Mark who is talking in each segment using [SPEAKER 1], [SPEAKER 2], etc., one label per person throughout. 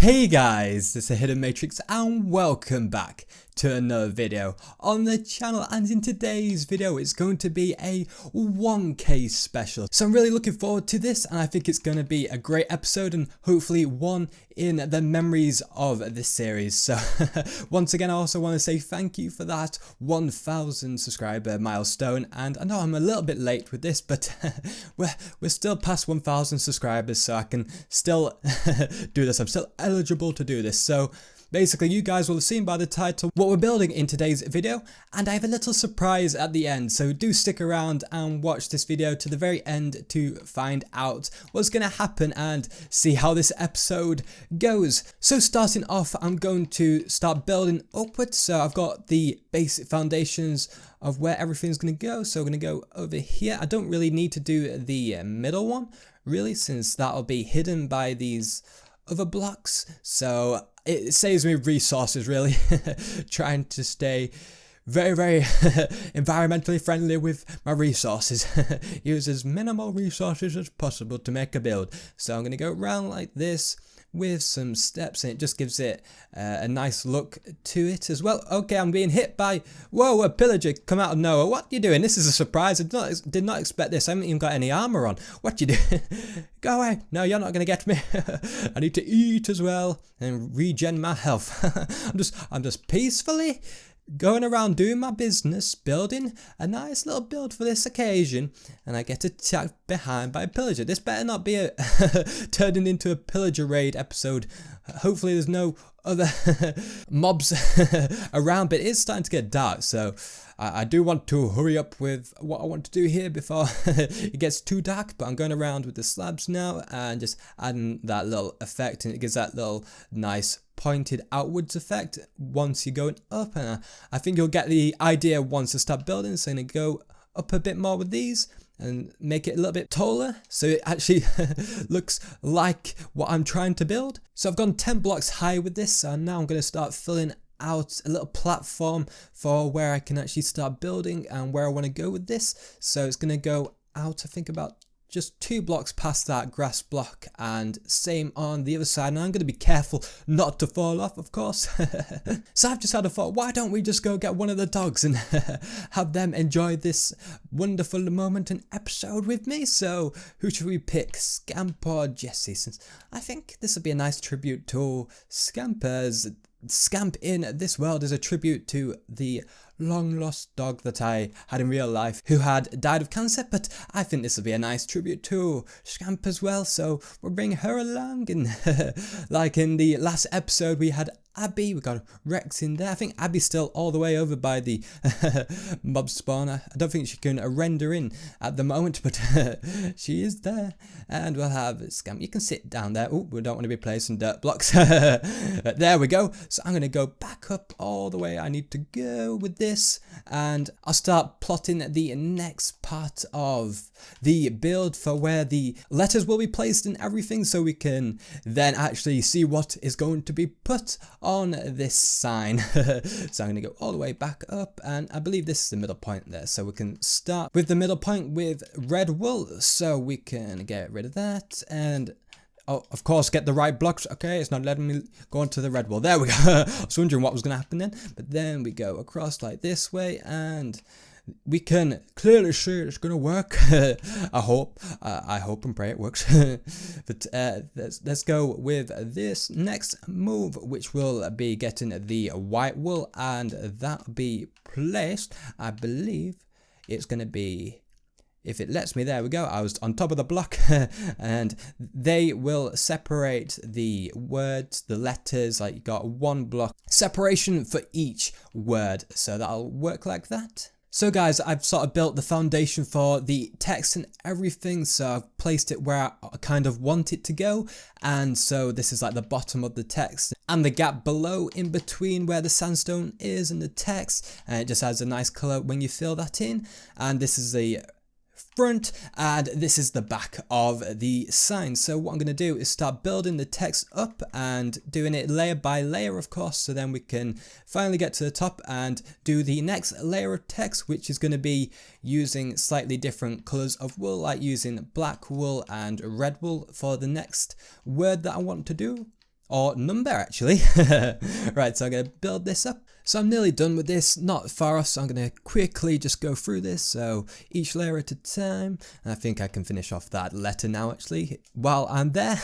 [SPEAKER 1] Hey guys, this is Hidden Matrix and welcome back to another video on the channel, and in today's video it's going to be a 1K special. So I'm really looking forward to this, and I think it's going to be a great episode and hopefully one in the memories of this series. So once again I also want to say thank you for that 1,000 subscriber milestone, and I know I'm a little bit late with this, but we're still past 1,000 subscribers, so I can still do this. I'm still eligible to do this. So basically, you guys will have seen by the title what we're building in today's video, and I have a little surprise at the end, so do stick around and watch this video to the very end to find out what's going to happen and see how this episode goes. So starting off, I'm going to start building upwards. So I've got the basic foundations of where everything's going to go, so I'm going to go over here. I don't really need to do the middle one really, since that'll be hidden by these other blocks, so it saves me resources really. Trying to stay very environmentally friendly with my resources. Use as minimal resources as possible to make a build. So I'm going to go around like this with some steps, and it just gives it a nice look to it as well. Okay, I'm being hit by, whoa, a pillager come out of nowhere. What are you doing? This is a surprise. I did not expect this. I haven't even got any armor on. What you doing? Go away. No, you're not going to get me. I need to eat as well and regen my health. I'm just peacefully going around doing my business, building a nice little build for this occasion, and I get attacked behind by a pillager. This better not be turning into a pillager raid episode. Hopefully there's no other mobs around, but it is starting to get dark, so I do want to hurry up with what I want to do here before it gets too dark. But I'm going around with the slabs now and just adding that little effect, and it gives that little nice pointed outwards effect once you're going up, and I think you'll get the idea once I start building. So I'm going to go up a bit more with these and make it a little bit taller, so it actually looks like what I'm trying to build. So I've gone 10 blocks high with this, and now I'm going to start filling out a little platform for where I can actually start building and where I want to go with this. So it's going to go out, I think, about just 2 blocks past that grass block, and same on the other side. And I'm going to be careful not to fall off, of course. So I've just had a thought, why don't we just go get one of the dogs and have them enjoy this wonderful moment and episode with me? So who should we pick, Scamp or Jesse? Since I think this would be a nice tribute to Scampers. Scamp in this world is a tribute to the long lost dog that I had in real life who had died of cancer, but I think this will be a nice tribute to Scamp as well, so we'll bring her along. And like in the last episode we had Abby, we got Rex in there. I think Abby's still all the way over by the mob spawner. I don't think she can render in at the moment, but she is there. And we'll have Scamp. You can sit down there. Oh, we don't want to be placing dirt blocks. There we go. So I'm going to go back up all the way I need to go with this, and I'll start plotting the next part of the build for where the letters will be placed and everything, so we can then actually see what is going to be put on this sign. So I'm going to go all the way back up, and I believe this is the middle point there, so we can start with the middle point with red wool. So we can get rid of that, and oh, of course, get the right blocks. Okay, it's not letting me go onto the red wall. There we go. I was wondering what was going to happen then, but then we go across like this way, and we can clearly see it's going to work. I hope and pray it works. But let's go with this next move, which will be getting the white wool, and that'll be placed, I believe it's going to be, if it lets me, there we go. I was on top of the block. And they will separate the words, the letters, like you got 1 block separation for each word, so that'll work like that. So guys, I've sort of built the foundation for the text and everything, so I've placed it where I kind of want it to go, and so this is like the bottom of the text, and the gap below in between where the sandstone is and the text, and it just adds a nice colour when you fill that in. And this is the front, and this is the back of the sign. So what I'm going to do is start building the text up and doing it layer by layer, of course, so then we can finally get to the top and do the next layer of text, which is going to be using slightly different colors of wool, like using black wool and red wool for the next word that I want to do. or number actually. Right, so I'm going to build this up. So I'm nearly done with this, not far off, so I'm going to quickly just go through this, so each layer at a time. And I think I can finish off that letter now actually. While I'm there,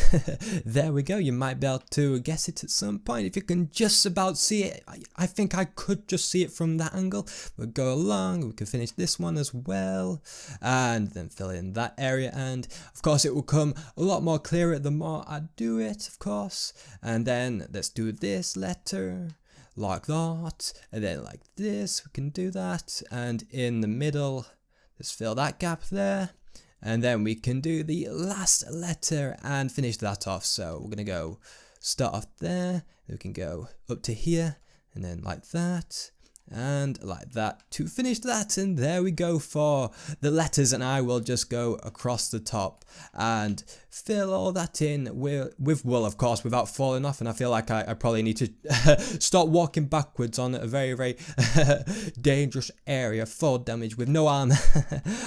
[SPEAKER 1] there we go, you might be able to guess it at some point. If you can just about see it, I think I could just see it from that angle. We'll go along, we can finish this one as well, and then fill in that area, and of course it will come a lot more clearer the more I do it, of course. And then let's do this letter. Like that, and then like this, we can do that, and in the middle, just fill that gap there, and then we can do the last letter and finish that off. So we're gonna go start off there, we can go up to here, and then like that, and like that to finish that, and there we go for the letters. And I will just go across the top and fill all that in with wool, of course, without falling off. And I feel like I probably need to start walking backwards on a very, very dangerous area, fall damage with no armor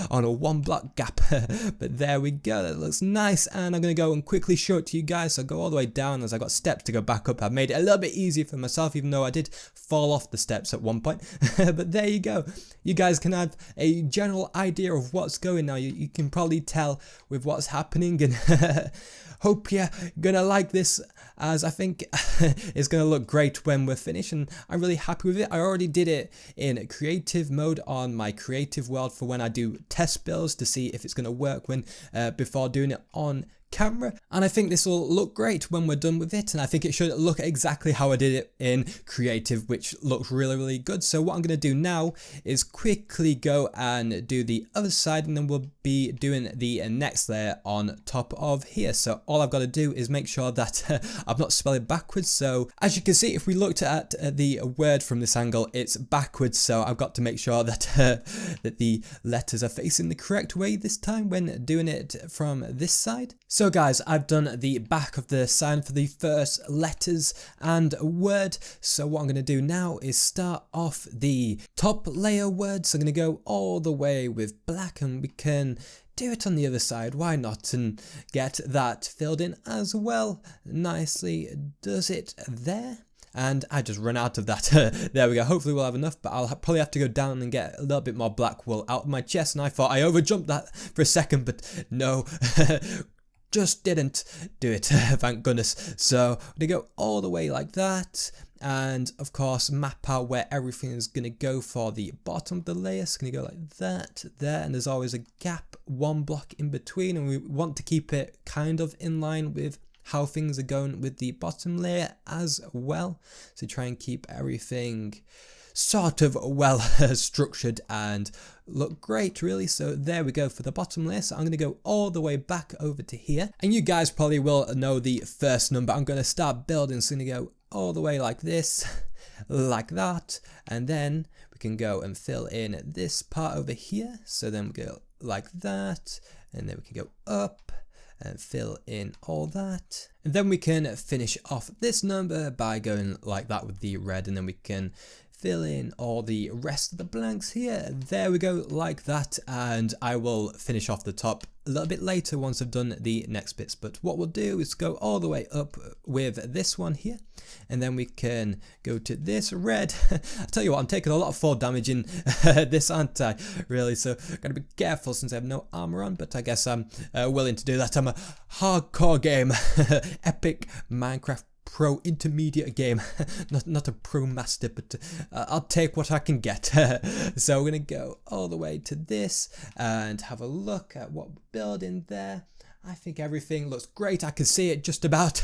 [SPEAKER 1] on a 1 block gap. But there we go, that looks nice. And I'm gonna go and quickly show it to you guys. So go all the way down, as I got steps to go back up. I've made it a little bit easier for myself, even though I did fall off the steps at one point. But there you go, you guys can have a general idea of what's going now. You can probably tell with what's happening, and hope you're gonna like this, as I think it's gonna look great when we're finished, and I'm really happy with it. I already did it in creative mode on my creative world for when I do test builds to see if it's gonna work when before doing it on camera, and I think this will look great when we're done with it. And I think it should look exactly how I did it in creative, which looks really, really good. So what I'm going to do now is quickly go and do the other side, and then we'll be doing the next layer on top of here. So all I've got to do is make sure that I'm not spelling backwards. So as you can see, if we looked at the word from this angle, it's backwards. So I've got to make sure that that the letters are facing the correct way this time when doing it from this side. So guys, I've done the back of the sign for the first letters and word. So what I'm going to do now is start off the top layer word. So I'm going to go all the way with black, and we can do it on the other side, why not, and get that filled in as well. Nicely does it there. And I just run out of that. There we go. Hopefully we'll have enough, but I'll probably have to go down and get a little bit more black wool out of my chest. And I thought I overjumped that for a second, but no. Just didn't do it, thank goodness. So I'm gonna go all the way like that, and of course map out where everything is gonna go for the bottom of the layer. So gonna go like that there, and there's always a gap 1 block in between, and we want to keep it kind of in line with how things are going with the bottom layer as well. So try and keep everything sort of well structured and look great, really. So there we go for the bottom layer. So I'm going to go all the way back over to here, and you guys probably will know the first number. I'm going to start building, so I'm going to go all the way like this, like that, and then we can go and fill in this part over here. So then we go like that, and then we can go up and fill in all that, and then we can finish off this number by going like that with the red, and then we can fill in all the rest of the blanks here. There we go, like that, and I will finish off the top a little bit later once I've done the next bits. But what we'll do is go all the way up with this one here, and then we can go to this red. I tell you what, I'm taking a lot of fall damage in this, aren't I, really? So gotta be careful since I have no armor on, but I guess I'm willing to do that. I'm a hardcore game, epic Minecraft pro intermediate game, not a pro master, but I'll take what I can get. So we're gonna go all the way to this and have a look at what we're building there. I think everything looks great. I can see it just about.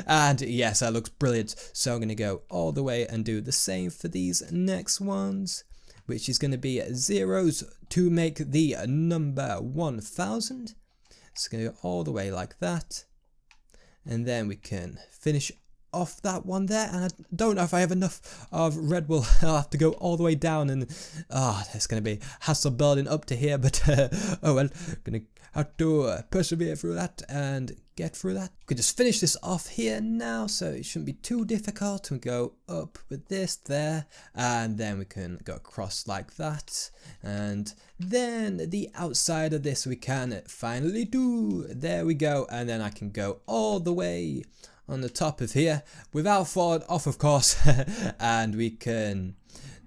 [SPEAKER 1] And yes, that looks brilliant. So I'm gonna go all the way and do the same for these next ones, which is gonna be zeros to make the number 1000. So gonna go all the way like that, and then we can finish off that one there. And I don't know if I have enough of red wool. I'll have to go all the way down, and it's gonna be hassle building up to here, but oh well, gonna have to persevere through that and get through that. We can just finish this off here now, so it shouldn't be too difficult. We go up with this there, and then we can go across like that, and then the outside of this we can finally do. There we go, and then I can go all the way on the top of here without falling off, of course. And we can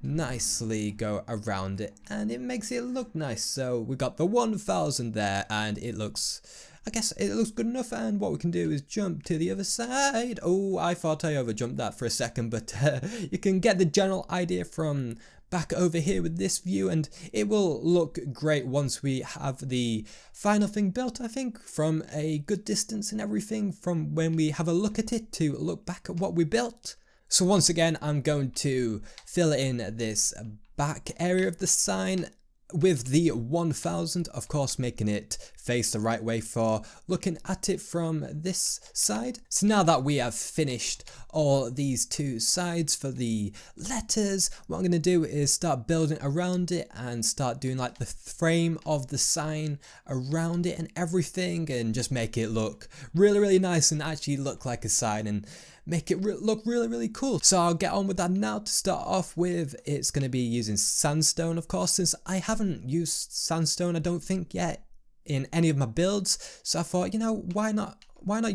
[SPEAKER 1] nicely go around it and it makes it look nice. So we got the 1000 there and it looks, I guess it looks good enough. And what we can do is jump to the other side. Oh, I thought I overjumped that for a second, but you can get the general idea from back over here with this view, and it will look great once we have the final thing built, I think, from a good distance and everything, from when we have a look at it to look back at what we built. So once again, I'm going to fill in this back area of the sign with the 1000, of course making it face the right way for looking at it from this side. So now that we have finished all these two sides for the letters, what I'm going to do is start building around it and start doing like the frame of the sign around it and everything, and just make it look really nice and actually look like a sign and make it look really cool. So I'll get on with that now. To start off with, it's going to be using sandstone, of course, since I haven't used sandstone, I don't think, yet in any of my builds. So I thought, you know, why not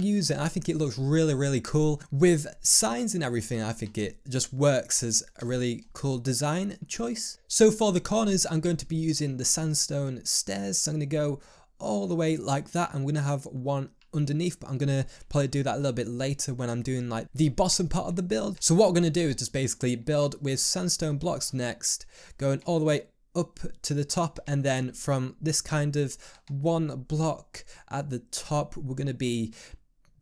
[SPEAKER 1] use it? I think it looks really cool with signs and everything. I think it just works as a really cool design choice. So for the corners, I'm going to be using the sandstone stairs. So I'm going to go all the way like that. I'm going to have one underneath, but I'm gonna probably do that a little bit later when I'm doing like the bottom part of the build. So what we're gonna do is just basically build with sandstone blocks next, going all the way up to the top, and then from this kind of one block at the top, we're gonna be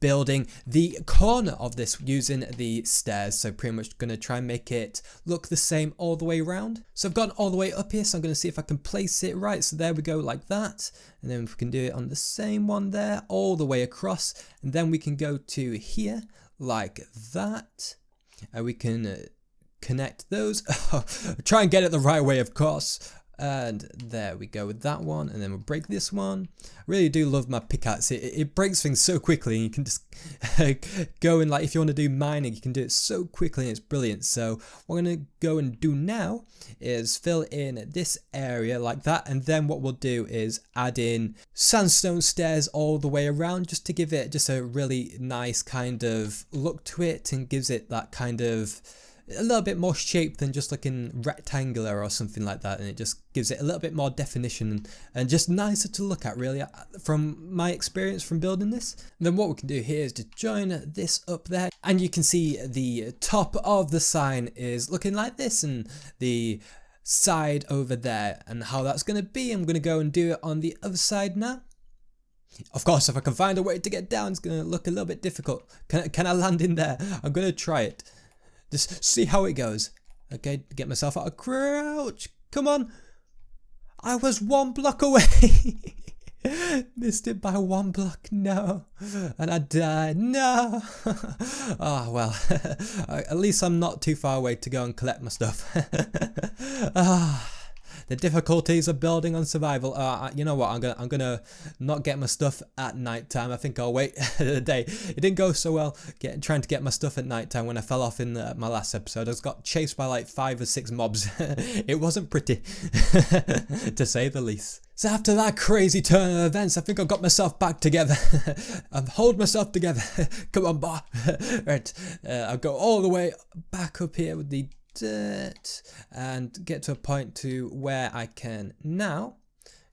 [SPEAKER 1] building the corner of this using the stairs. So pretty much going to try and make it look the same all the way around. So I've gone all the way up here, so I'm going to see if I can place it right. So there we go, like that. And then we can do it on the same one there all the way across, and then we can go to here like that, and we can connect those. Try and get it the right way, of course. And there we go with that one, and then we'll break this one. I really do love my pickaxe. It breaks things so quickly, and you can just go and, like, if you want to do mining, you can do it so quickly and it's brilliant. So what I'm going to go and do now is fill in this area like that, and then what we'll do is add in sandstone stairs all the way around, just to give it just a really nice kind of look to it, and gives it that kind of a little bit more shape than just looking rectangular or something like that, and it just gives it a little bit more definition and just nicer to look at, really, from my experience from building this. And then what we can do here is just join this up there, and you can see the top of the sign is looking like this, and the side over there, and how that's going to be. I'm going to go and do it on the other side now. Of course, if I can find a way to get down, it's going to look a little bit difficult. Can I land in there? I'm going to try it. Just see how it goes. Okay, get myself out of crouch. Come on. I was one block away. Missed it by one block. No. And I died. No. Oh, well. At least I'm not too far away to go and collect my stuff. The difficulties of building on survival. You know what? I'm gonna not get my stuff at night time. I think I'll wait the day. It didn't go so well trying to get my stuff at night time when I fell off in my last episode. I got chased by like 5 or 6 mobs. It wasn't pretty, to say the least. So after that crazy turn of events, I think I got myself back together. I've held myself together. Come on, bar. Right. I'll go all the way back up here with the dirt and get to a point to where I can now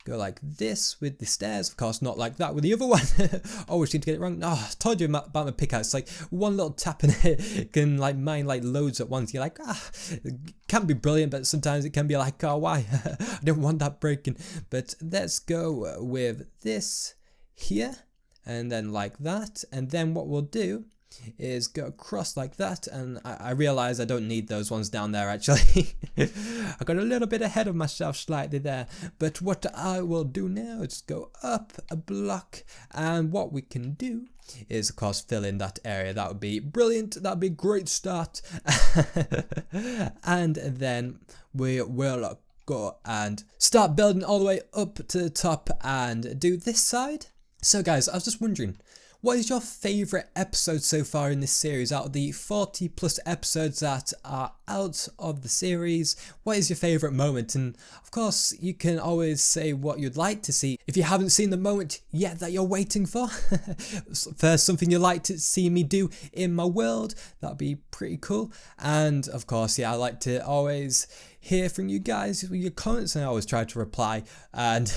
[SPEAKER 1] go like this with the stairs. Of course, not like that with the other one. Always seem to get it wrong. Oh, I told you about my pickaxe. Like one little tap in it can like mine like loads at once. You're like, it can be brilliant, but sometimes it can be like, oh, why? I don't want that breaking. But let's go with this here, and then like that, and then what we'll do is go across like that, and I realize I don't need those ones down there actually. I got a little bit ahead of myself slightly there, but what I will do now is go up a block, and what we can do is of course fill in that area. That would be brilliant. That would be a great start. And then we will go and start building all the way up to the top and do this side. So guys, I was just wondering, what is your favourite episode so far in this series out of the 40 plus episodes that are out of the series. What is your favourite moment? And of course you can always say what you'd like to see if you haven't seen the moment yet that you're waiting for. First, something you'd like to see me do in my world, that'd be pretty cool. And of course, yeah, I like to always hear from you guys with your comments, and I always try to reply and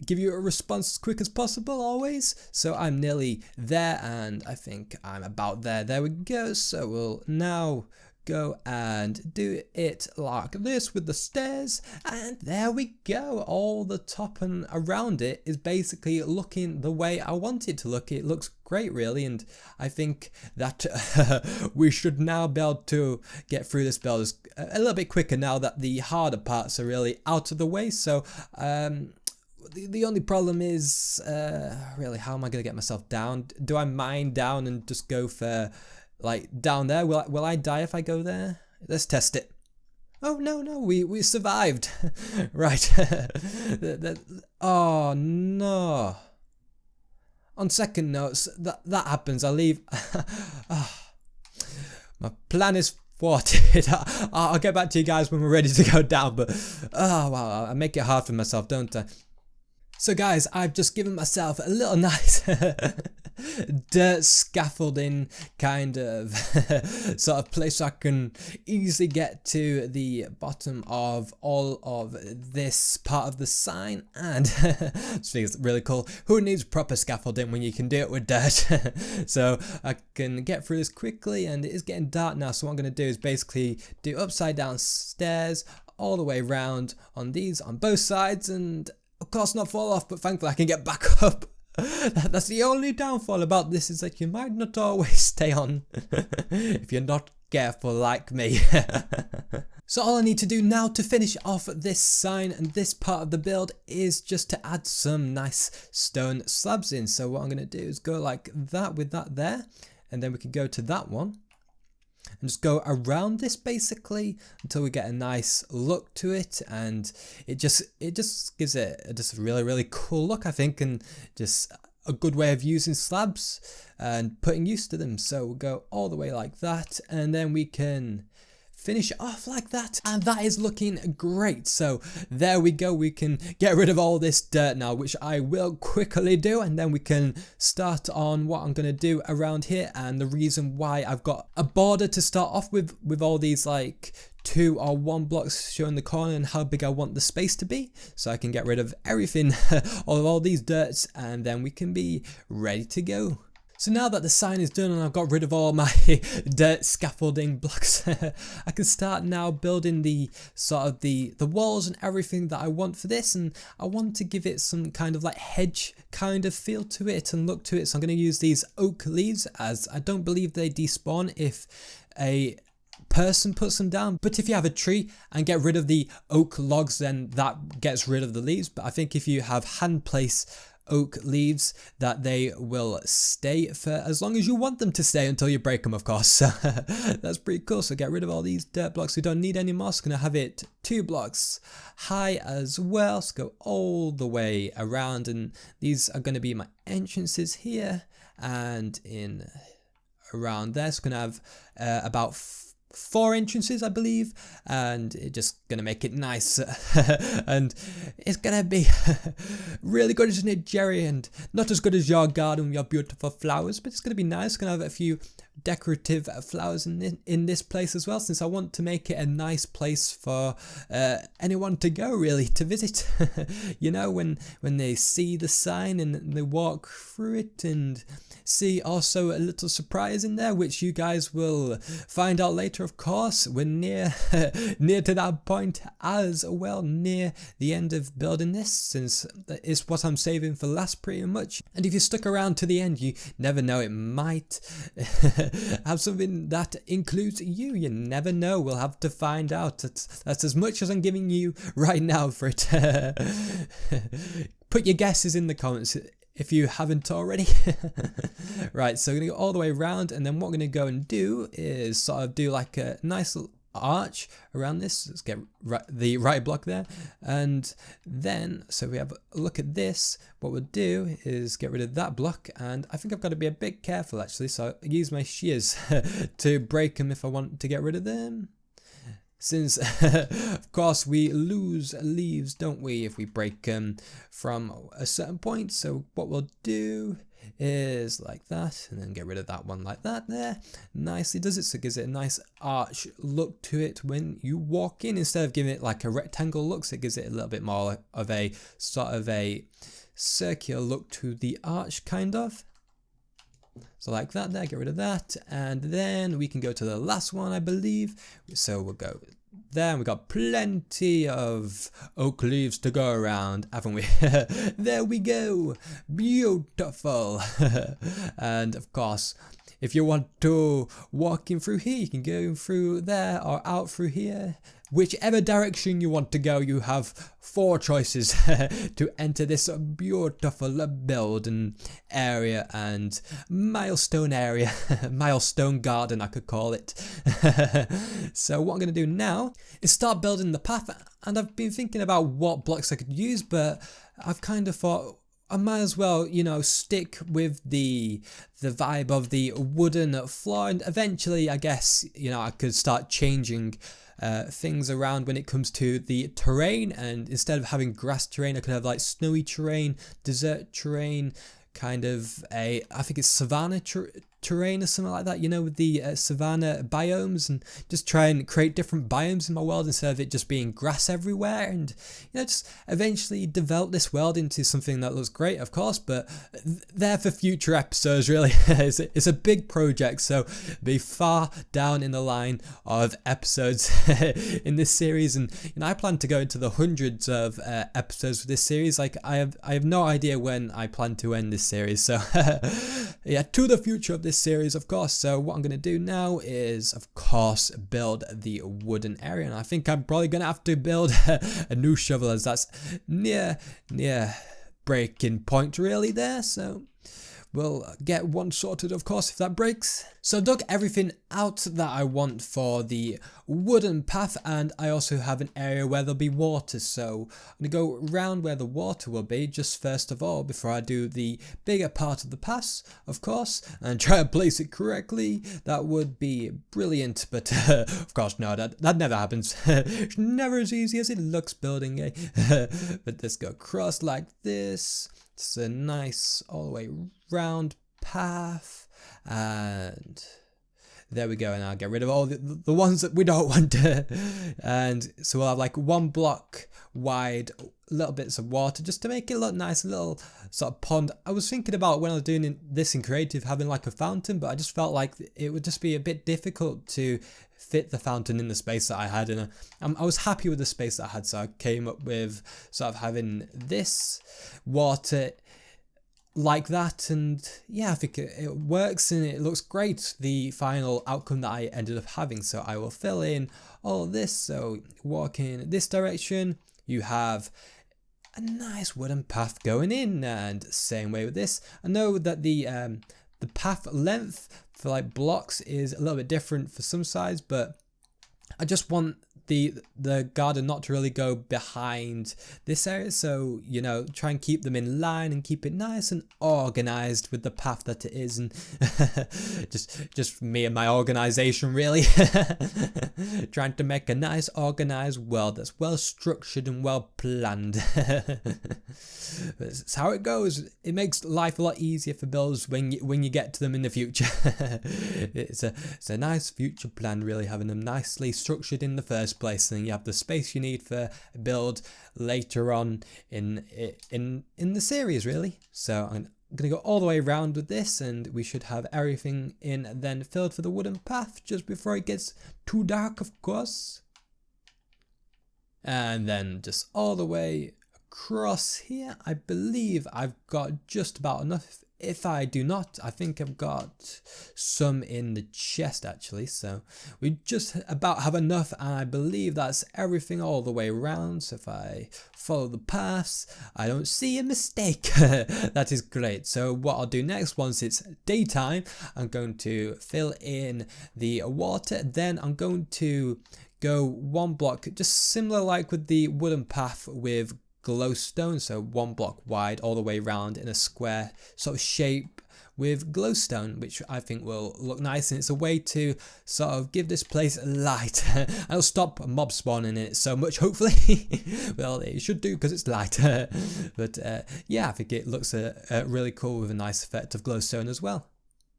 [SPEAKER 1] give you a response as quick as possible always. So I'm nearly there, and I think I'm about there. There we go. So we'll now go and do it like this with the stairs, and there we go. All the top and around it is basically looking the way I want it to look. It looks great, really, and I think that we should now be able to get through this build a little bit quicker now that the harder parts are really out of the way. So the only problem is really, how am I going to get myself down? Do I mine down and just go for like down there? Will I die if I go there? Let's test it. Oh no, we survived. Right. Oh no. On second notes, that happens. I leave. My plan is thwarted. I'll get back to you guys when we're ready to go down, but oh wow, I make it hard for myself, don't I? So guys, I've just given myself a little nice dirt scaffolding kind of sort of place so I can easily get to the bottom of all of this part of the sign, and this thing is really cool. Who needs proper scaffolding when you can do it with dirt? So I can get through this quickly, and it is getting dark now, so what I'm going to do is basically do upside down stairs all the way around on these on both sides, and of course not fall off, but thankfully I can get back up. That's the only downfall about this, is that you might not always stay on if you're not careful like me. So all I need to do now to finish off this sign and this part of the build is just to add some nice stone slabs in. So what I'm going to do is go like that with that there, and then we can go to that one and just go around this basically until we get a nice look to it, and it just gives it just a really cool look, I think, and just a good way of using slabs and putting use to them. So we'll go all the way like that, and then we can finish it off like that, and that is looking great. So there we go, we can get rid of all this dirt now, which I will quickly do, and then we can start on what I'm going to do around here. And the reason why I've got a border to start off with all these like 2 or 1 blocks showing the corner and how big I want the space to be, so I can get rid of everything, all these dirts, and then we can be ready to go. So now that the sign is done and I've got rid of all my dirt scaffolding blocks, I can start now building the sort of the walls and everything that I want for this, and I want to give it some kind of like hedge kind of feel to it and look to it. So I'm going to use these oak leaves, as I don't believe they despawn if a person puts them down, but if you have a tree and get rid of the oak logs, then that gets rid of the leaves. But I think if you have hand place oak leaves, that they will stay for as long as you want them to stay, until you break them, of course. So that's pretty cool. So get rid of all these dirt blocks we don't need anymore. So I'm gonna have it 2 blocks high as well, so go all the way around, and these are going to be my entrances here and in around there. So I'm gonna have about 4 entrances, I believe, and it's just gonna make it nice. And it's gonna be really good, isn't it, Jerry? And not as good as your garden with your beautiful flowers, but it's gonna be nice. It's gonna have a few decorative flowers in this place as well, since I want to make it a nice place for anyone to go, really, to visit. You know, when they see the sign and they walk through it and see also a little surprise in there, which you guys will find out later, of course. We're near to that point as well, near the end of building this, since it's what I'm saving for last pretty much. And if you stuck around to the end, you never know, it might have something that includes you. You never know, we'll have to find out. That's as much as I'm giving you right now for it. Put your guesses in the comments if you haven't already. Right, so we're going to go all the way around, and then what we're going to go and do is sort of do like a nice little arch around this. Let's get the right block there, and then so we have a look at this. What we'll do is get rid of that block, and I think I've got to be a bit careful actually, so I use my shears to break them if I want to get rid of them. since of course we lose leaves, don't we, if we break them from a certain point. So what we'll do is like that, and then get rid of that one like that there. Nicely does it, so it gives it a nice arch look to it when you walk in. Instead of giving it like a rectangle look, so it gives it a little bit more of a sort of a circular look to the arch, kind of. So like that there, get rid of that, and then we can go to the last one, I believe. So we'll go there, and we've got plenty of oak leaves to go around, haven't we? There we go, beautiful. And of course, if you want to walk in through here, you can go through there or out through here. Whichever direction you want to go, you have 4 choices to enter this beautiful building area and milestone area, milestone garden I could call it. So what I'm going to do now is start building the path, and I've been thinking about what blocks I could use, but I've kind of thought I might as well, you know, stick with the vibe of the wooden floor, and eventually I guess, you know, I could start changing things around when it comes to the terrain, and instead of having grass terrain I could have like snowy terrain, desert terrain, kind of I think it's savanna terrain or something like that, you know, with the savanna biomes, and just try and create different biomes in my world instead of it just being grass everywhere, and you know, just eventually develop this world into something that looks great, of course, but there for future episodes really. It's a big project, so be far down in the line of episodes in this series, and you know, I plan to go into the hundreds of episodes for this series. Like I have no idea when I plan to end this series, so yeah, to the future of this series, of course. So what I'm going to do now is, of course, build the wooden area, and I think I'm probably going to have to build a new shovel, as that's near breaking point really there. So we'll get one sorted, of course, if that breaks. So I dug everything out that I want for the wooden path, and I also have an area where there'll be water, so I'm going to go around where the water will be just first of all before I do the bigger part of the path, of course, and try to place it correctly. That would be brilliant, but of course no, that never happens. It's never as easy as it looks building, eh? But let's go across like this. It's a nice all the way round path, and there we go. And I'll get rid of all the ones that we don't want to. And so we'll have like 1 block wide little bits of water just to make it look nice, a little sort of pond. I was thinking about when I was doing this in creative having like a fountain, but I just felt like it would just be a bit difficult to fit the fountain in the space that I had, and I was happy with the space that I had, so I came up with sort of having this water like that, and yeah, I think it works and it looks great, the final outcome that I ended up having. So I will fill in all of this. So walk in this direction, you have a nice wooden path going in, and same way with this. I know that the path length for like blocks is a little bit different for some sides, but I just want the garden not to really go behind this area, so you know, try and keep them in line and keep it nice and organized with the path that it is, and just me and my organization really. Trying to make a nice organized world that's well structured and well planned. That's how it goes. It makes life a lot easier for builders when you get to them in the future. It's a nice future plan, really, having them nicely structured in the first place, and then you have the space you need for a build later on in the series, really. So I'm gonna go all the way around with this, and we should have everything in then filled for the wooden path just before it gets too dark, of course. And then just all the way across here. I believe I've got just about enough. If I do not, I think I've got some in the chest actually, so we just about have enough, and I believe that's everything all the way around. So if I follow the paths, I don't see a mistake. That is great. So what I'll do next, once it's daytime, I'm going to fill in the water, then I'm going to go 1 block, just similar like with the wooden path with glowstone, so 1 block wide all the way around in a square sort of shape with glowstone, which I think will look nice, and it's a way to sort of give this place light. I'll stop mob spawning in it so much, hopefully. Well, it should do because it's light. But yeah, I think it looks really cool with a nice effect of glowstone as well.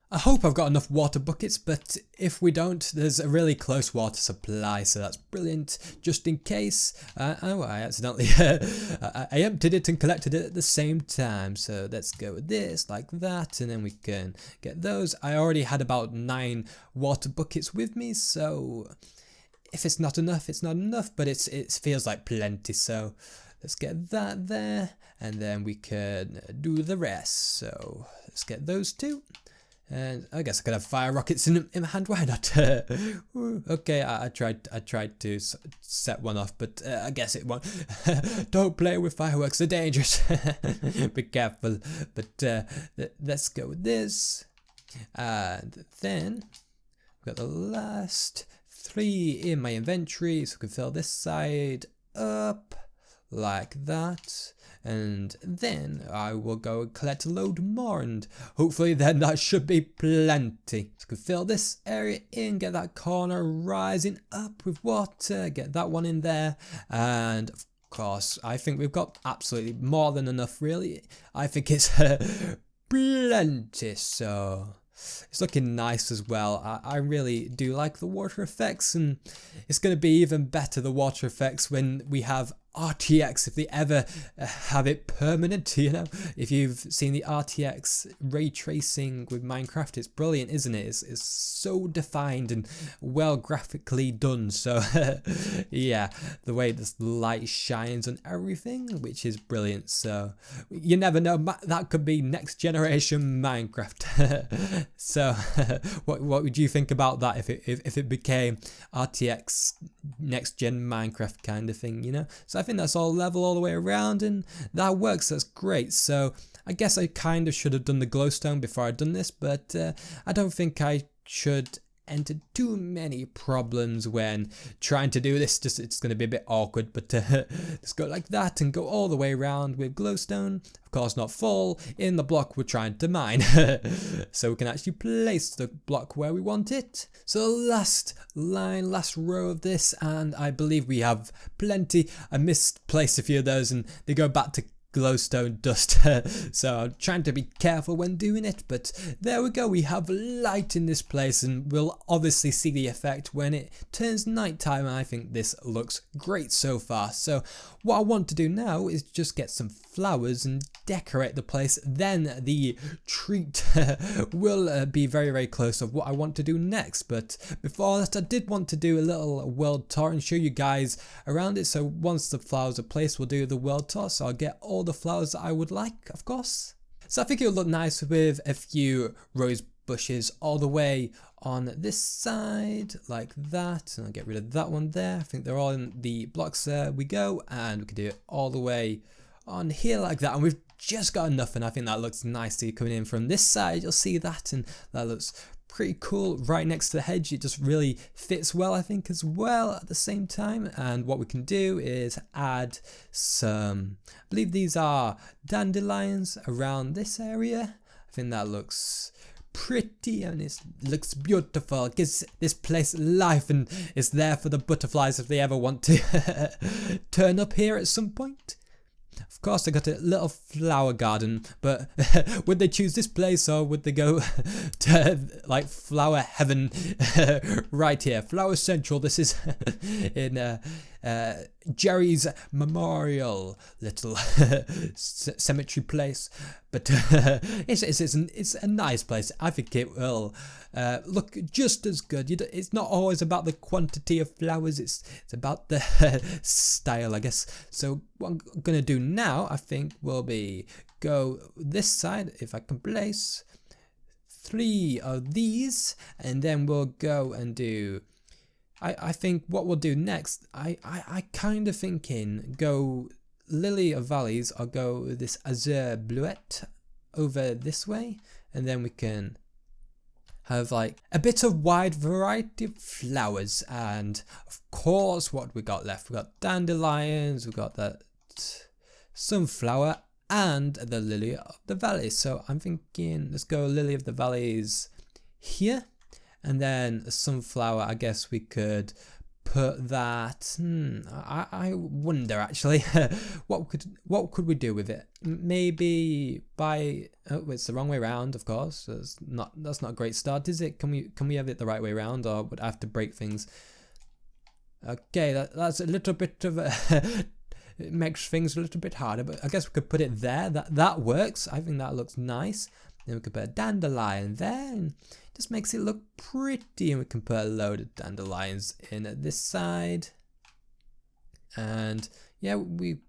[SPEAKER 1] I hope I've got enough water buckets, but if we don't, there's a really close water supply, so that's brilliant, just in case. Oh, I accidentally I emptied it and collected it at the same time, so let's go with this, like that, and then we can get those. I already had about 9 water buckets with me, so if it's not enough, it's not enough, but it feels like plenty, so let's get that there, and then we can do the rest. So let's get those 2. And I guess I could have fire rockets in my hand. Why not? Okay, I tried to set one off, but I guess it won't. Don't play with fireworks; they're dangerous. Be careful. But let's go with this, and then we've got the last 3 in my inventory, so we can fill this side up like that. And then I will go and collect a load more, and hopefully then that should be plenty. So I can fill this area in, get that corner rising up with water, get that one in there, and of course I think we've got absolutely more than enough, really. I think it's plenty, so it's looking nice as well. I really do like the water effects, and it's going to be even better, the water effects, when we have RTX, if they ever have it permanent, you know. If you've seen the RTX ray tracing with Minecraft, it's brilliant, isn't it? It's so defined and well graphically done. So yeah, the way this light shines on everything, which is brilliant. So you never know, that could be next generation Minecraft. So what would you think about that if it became RTX next gen Minecraft kind of thing, you know? So I think that's all level all the way around, and that works. That's great. So I guess I kind of should have done the glowstone before I'd done this, but I don't think I should enter too many problems when trying to do this. Just it's going to be a bit awkward, but let's go like that and go all the way around with glowstone. Of course, not fall in the block we're trying to mine, so we can actually place the block where we want it. So last line, last row of this, and I believe we have plenty. I misplaced a few of those, and they go back to glowstone dust. So I'm trying to be careful when doing it, but there we go, we have light in this place, and we'll obviously see the effect when it turns nighttime. I think this looks great so far. So what I want to do now is just get some flowers and decorate the place, then the treat will be very, very close of what I want to do next. But before that, I did want to do a little world tour and show you guys around it. So once the flowers are placed, we'll do the world tour, so I'll get all the flowers that I would like, of course. So I think it'll look nice with a few rose bushes all the way on this side like that, and I'll get rid of that one there. I think they're all in the blocks. There we go, and we can do it all the way on here like that, and we've just got enough, and I think that looks nicely coming in from this side. You'll see that, and that looks pretty cool right next to the hedge. It just really fits well, I think, as well at the same time. And what we can do is add some, I believe these are dandelions around this area. I think that looks pretty, and it looks beautiful. It gives this place life, and it's there for the butterflies if they ever want to turn up here at some point. Of course, I got a little flower garden, but would they choose this place, or would they go to like flower heaven right here? Flower Central. This is in Jerry's Memorial little cemetery place, but it's a nice place. I think it will look just as good. It's not always about the quantity of flowers, it's about the style, I guess. So what I'm gonna do now, I think, will be go this side, if I can place 3 of these, and then we'll go and do, I think what we'll do next, I kind of thinking go Lily of Valleys, or go this Azure Bluette over this way, and then we can have like a bit of wide variety of flowers. And of course, what we got left, we got dandelions, we got that sunflower, and the lily of the valley. So I'm thinking let's go lily of the valleys here, and then a sunflower. I guess we could put that. I wonder actually what could we do with it? Maybe by it's the wrong way around, of course. That's not a great start, is it? Can we have it the right way around, or would I have to break things? Okay, that's a little bit of a it makes things a little bit harder, but I guess we could put it there. That works. I think that looks nice. Then we could put a dandelion there, and just makes it look pretty. And we can put a load of dandelions in at this side. And yeah, we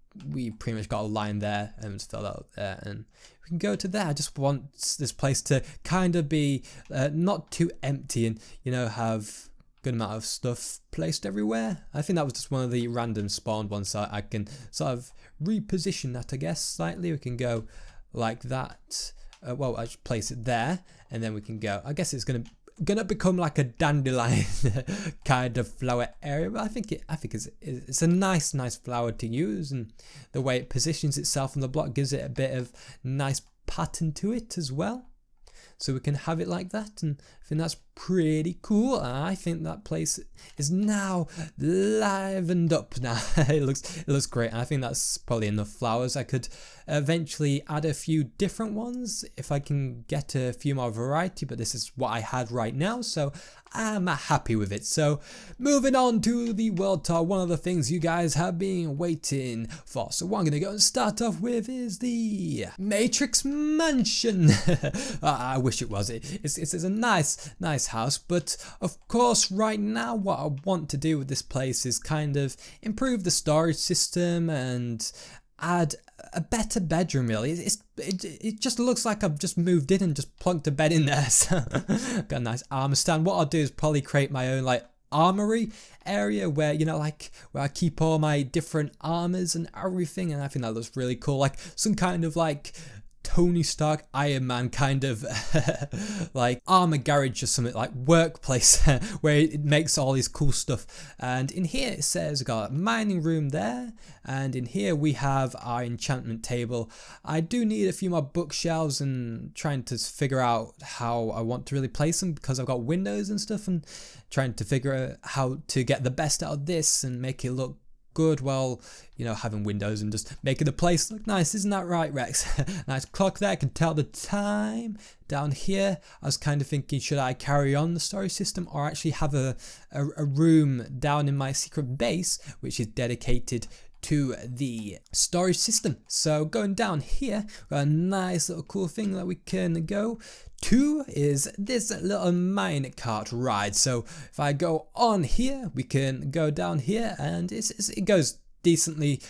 [SPEAKER 1] pretty much got a line there, and it's filled out there, and we can go to there. I just want this place to kind of be not too empty, and have good amount of stuff placed everywhere. I think that was just one of the random spawned ones, so I can sort of reposition that, I guess, slightly. We can go like that. Well, I should place it there, and then we can go. I guess it's gonna become like a dandelion kind of flower area, but I think it's a nice flower to use, and the way it positions itself on the block gives it a bit of nice pattern to it as well. So we can have it like that, and I think that's pretty cool. And I think that place is now livened up now. it looks great, and I think that's probably enough flowers. I could eventually add a few different ones if I can get a few more variety, but this is what I had right now, so I'm happy with it. So moving on to the world tour, one of the things you guys have been waiting for. So what I'm gonna go and start off with is the Matrix Mansion. I wish it was. It's a nice house, but of course right now what I want to do with this place is kind of improve the storage system and add a better bedroom. Really, it just looks like I've just moved in and just plunked a bed in there. So got a nice armor stand. What I'll do is probably create my own like armory area where where I keep all my different armors and everything, and I think that looks really cool, like some kind of like Tony Stark, Iron Man kind of like armor garage or something, like workplace where it makes all this cool stuff. And in here it says we've got a mining room there, and in here we have our enchantment table. I do need a few more bookshelves and trying to figure out how I want to really place them, because I've got windows and stuff, and trying to figure out how to get the best out of this and make it look good while having windows and just making the place look nice. Isn't that right, Rex? Nice clock there, I can tell the time. Down here I was kind of thinking, should I carry on the storage system or actually have a room down in my secret base which is dedicated to the storage system? So going down here, we've got a nice little cool thing that we can go to, is this little minecart ride. So if I go on here, we can go down here, and it goes decently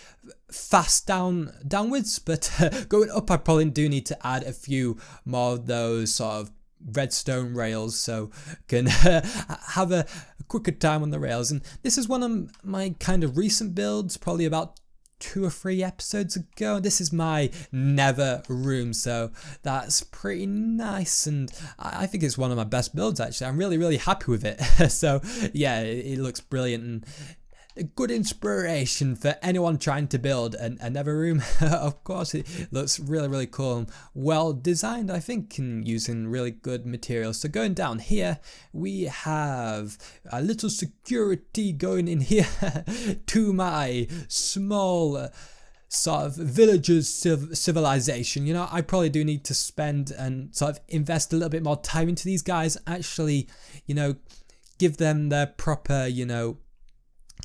[SPEAKER 1] fast downwards, but going up I probably do need to add a few more of those sort of redstone rails so can have a quicker time on the rails. And this is one of my kind of recent builds, probably about 2 or 3 episodes ago. This is my nether room, so that's pretty nice, and I think it's one of my best builds actually. I'm really happy with it. So yeah, it looks brilliant and a good inspiration for anyone trying to build a nether room. Of course, it looks really cool and well designed, I think, and using really good materials. So going down here, we have a little security going in here to my small sort of villagers civilization. I probably do need to spend and sort of invest a little bit more time into these guys, actually, give them their proper,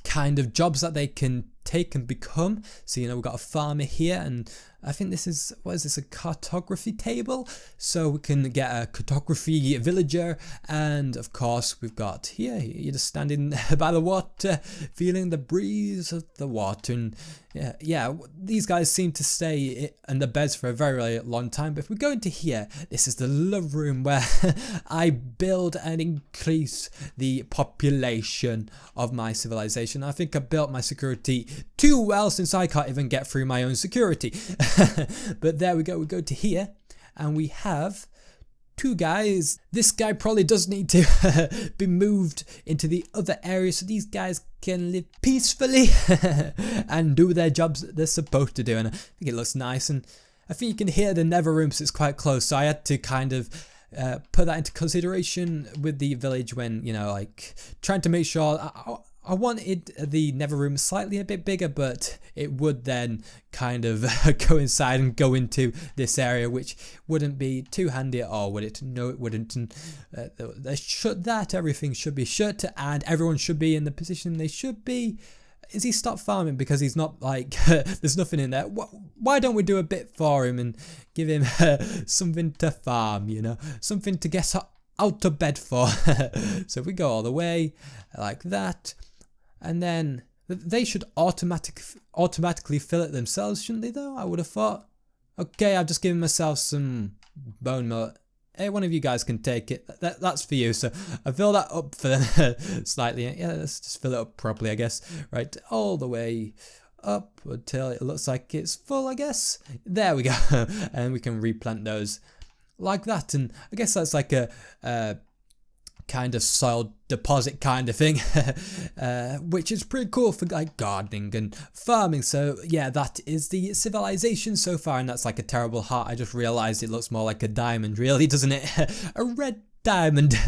[SPEAKER 1] kind of jobs that they can take and become. So we've got a farmer here, and I think this is, what is this, a cartography table? So we can get a cartography villager, and of course we've got here, you're just standing by the water, feeling the breeze of the water. And yeah, these guys seem to stay in the beds for a very long time. But if we go into here, this is the love room where I build and increase the population of my civilization. I think I built my security too well, since I can't even get through my own security. But there we go to here, and we have 2 guys. This guy probably does need to be moved into the other area so these guys can live peacefully and do their jobs that they're supposed to do. And I think it looks nice, and I think you can hear the nether rooms, it's quite close, so I had to kind of put that into consideration with the village when, you know, like trying to make sure I wanted the nether room slightly a bit bigger, but it would then kind of go inside and go into this area, which wouldn't be too handy at all, would it? No, it wouldn't. And everything should be shut, and everyone should be in the position they should be. Is he stopped farming because he's not, like, there's nothing in there? Why don't we do a bit for him and give him something to farm, you know, something to get out of bed for? So if we go all the way like that, and then they should automatically fill it themselves, shouldn't they, though? I would have thought. Okay, I've just given myself some bone meal. Hey, one of you guys can take it. That's for you. So I fill that up for them slightly. Yeah, let's just fill it up properly, I guess. Right, all the way up until it looks like it's full, I guess. There we go. And we can replant those like that. And I guess that's like a kind of soil deposit kind of thing, which is pretty cool for like gardening and farming. So yeah, that is the civilization so far, and that's like a terrible heart. I just realized it looks more like a diamond, really, doesn't it? A red diamond.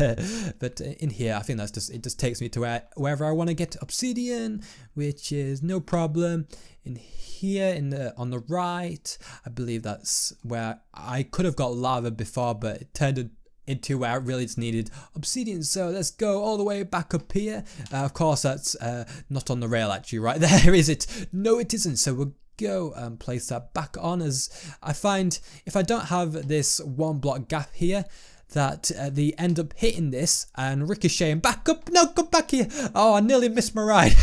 [SPEAKER 1] But in here, I think that's just, it just takes me to wherever I want to get obsidian, which is no problem. In here, on the right, I believe that's where I could have got lava before, but it turned into where I really just needed obsidian. So let's go all the way back up here. Of course, that's not on the rail actually, right there, is it? No, it isn't. So we'll go and place that back on, as I find if I don't have this 1 block gap here, that they end up hitting this and ricocheting back up. No, come back here. Oh, I nearly missed my ride.